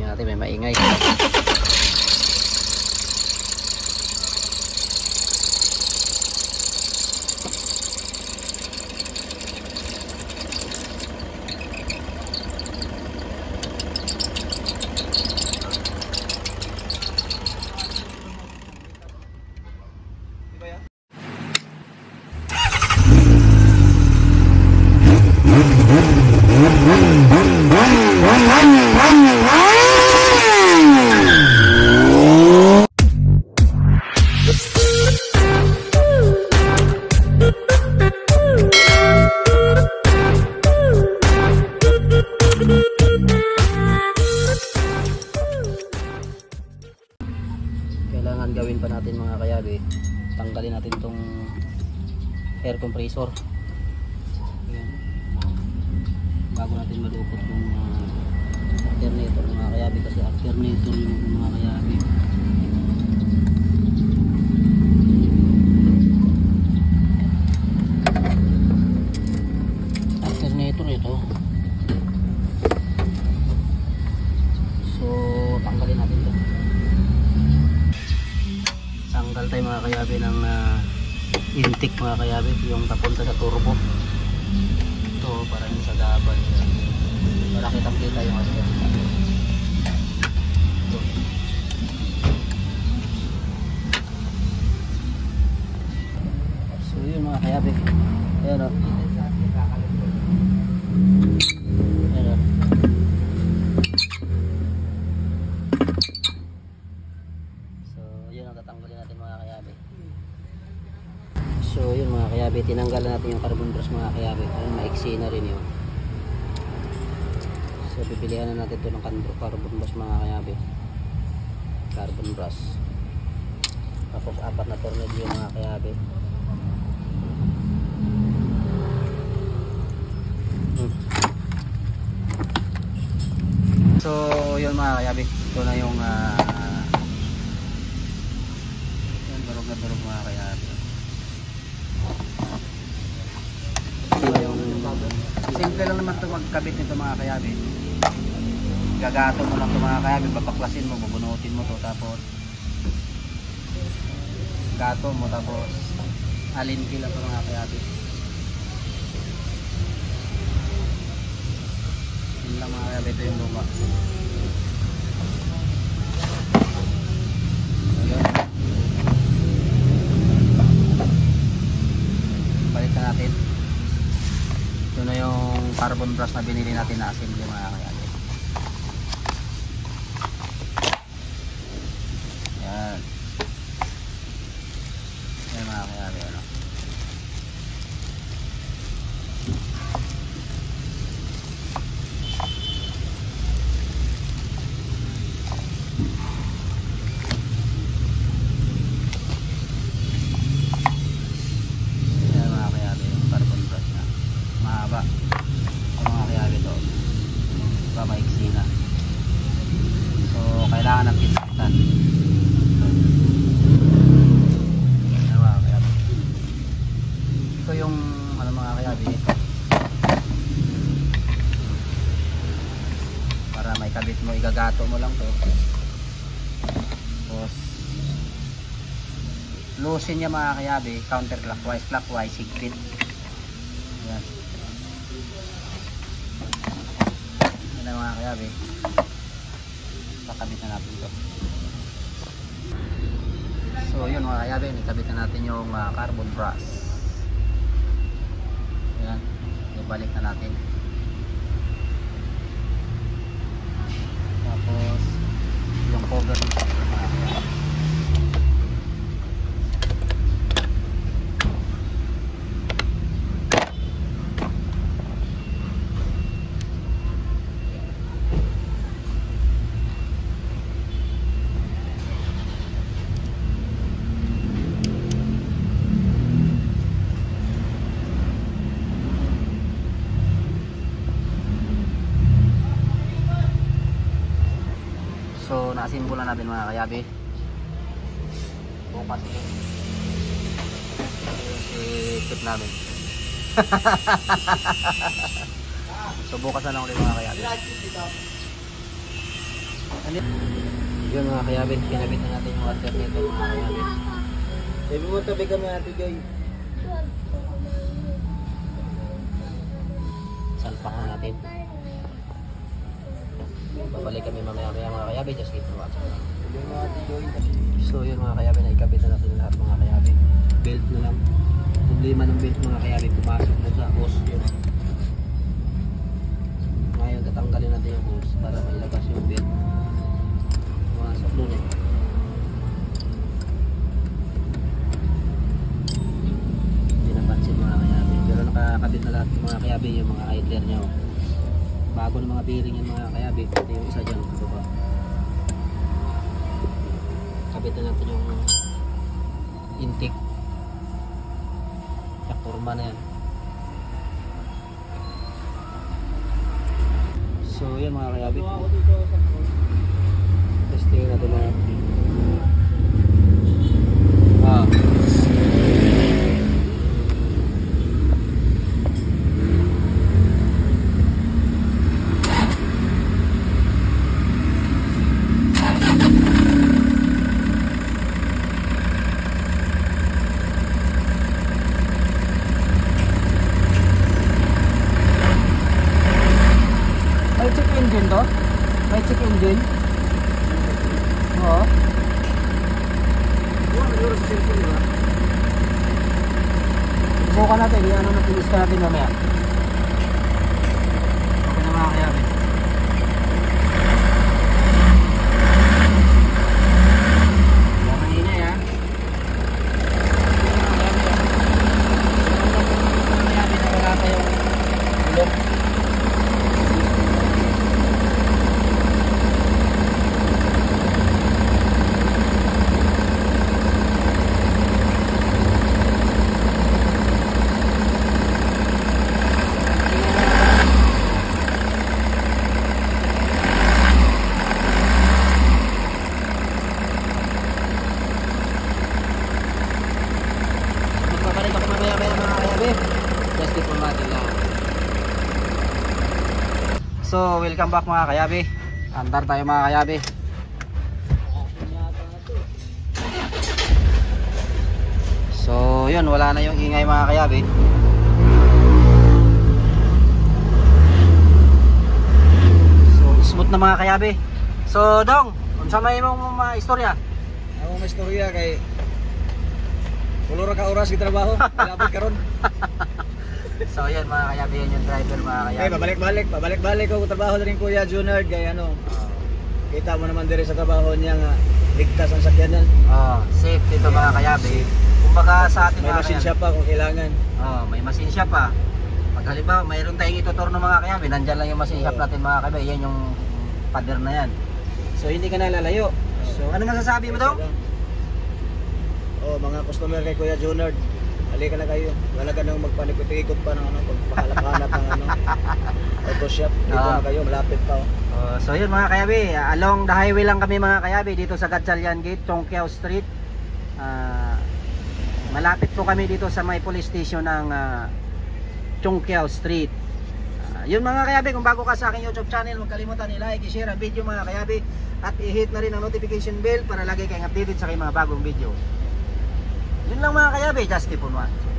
natin, may maingay. Kailangan gawin pa natin mga kayabe, tanggalin natin tong air compressor. Ayan. Bago natin malupot yung alternator mga kayabe, kasi alternator yung mga kayabe. Alternator ito. So tanggalin natin ito. Tanggal tayo mga kayabe ng intake mga kayabe, yung papunta sa turbo. Ito para yung sa gaban, para kitang kita yung aspect. Ito. So yun mga kayabe, ayan o. Ayan o. Tatanggalin natin mga kayabe. So yun mga kayabe, tinanggalan natin yung carbon brush mga kayabe. Ayun, maiksi na rin yun. So pipilihan na natin ito ng carbon brush mga kayabe. Carbon brush. Tapos 4 na tornilyo mga kayabe. So yun mga kayabe, ito na yung durog mga kayabe. Simple lang naman ito magkabit nito mga kayabe. Gagato mo lang ito mga kayabe, babaklasin mo, bubunutin mo ito, tapos gato mo, tapos alinki lang ito mga kayabe. Yun lang mga kayabe, ito yung luma. Natin. Ito na yung carbon brush na binili natin na assembly mga kayabe. Yan. Yan mga kayabe, ano. Maiksi na. So kailangan ng pinalitan. Ito yung ano mga kayabe, para may kabit mo, igagato mo lang to. Tapos loosen niya mga kayabe, counterclockwise, clockwise, higpit. Yan. Mga kayabe, kakabit na natin ito. So yun mga kayabe, ikabit na natin yung carbon brush. Ayan, ibalik na natin. Tapos yung cover nito mga kayabe. So nasimbola natin mga kayabe. Bukas ito. I-tip namin. So bukas na lang ulit mga kayabe. Yun mga kayabe, kinabit na natin yung alternator mga kayabe. Sabi mo tabi kami Ate Joy. Salpak na natin. Babalik kami mamaya mga kayabe, just keep watching. Sabi mo Ate Joy. So yun mga kayabe, naikabit na natin lahat mga kayabe. Belt na lang. Problema ng belt mga kayabe, pumasok na sa hose yun. Ngayon tatanggalin natin yung hose para mailabas yung belt. Pumasok nun eh. Hindi napansin mga kayabe. Pero nakakabit na lahat yung mga kayabe, yung mga idler nya. Bago ng mga bearing yung mga kayabe. Ito yung isa dyan. Ito ba? Kabitan natin yung intake. Forma na yan. So yan mga kayabe. Testing natin mga May check engine to? May check engine? Oo. Subukan natin, ano na pilis ka natin mamaya. okay na mga kayabe. Yan ang ingay ha. Kayabe na wala tayong ulok. Magpapalik ako mamaya mga kayabe. Just keep on watching lang. So welcome back mga kayabe. Andar tayo mga kayabe. So yun, wala na yung ingay mga kayabe. So smooth na mga kayabe. So Dong, unsa may imong mga istorya? Ako may istorya kay Kulura ka oras sa trabaho, labot karon. So yan mga kayabe, yan yung driver mga kayabe. Kay pabalik-balik ako trabaho din Kuya Junard kay ano. Kita mo naman dire sa trabaho niya nga ligtas ang sakyanan. Safe dito mga kayabe. Kumbaga sa ating May mga machine kayabe, shop pa kung kailangan. may machine shop pa. Pag halimbawa mayroon tayong ituturno mga kayabe, nandyan lang yung machine shop natin mga kayabe. Yan yung pader na yan. So hindi ka na lalayo. So ano masasabi mo Dong? Mga customer kay Kuya Junard, halika na kayo. Wala ka nang magpanikot-ikot pa ng ano, pagpakalap-hanap ng ano, auto shop. Dito na kayo, malapit pa. So yun mga kayabe, along the highway lang kami mga kayabe dito sa Gatchalian Gate, Chongqiao Street. Malapit po kami dito sa may police station ng Chongqiao Street. Yun mga kayabe, kung bago ka sa aking YouTube channel, huwag kalimutan i-like, i-share ang video mga kayabe, at i-hit na rin ang notification bell para lagi kayong updated sa aking mga bagong video. Yun lang mga kayabe, just keep on watching.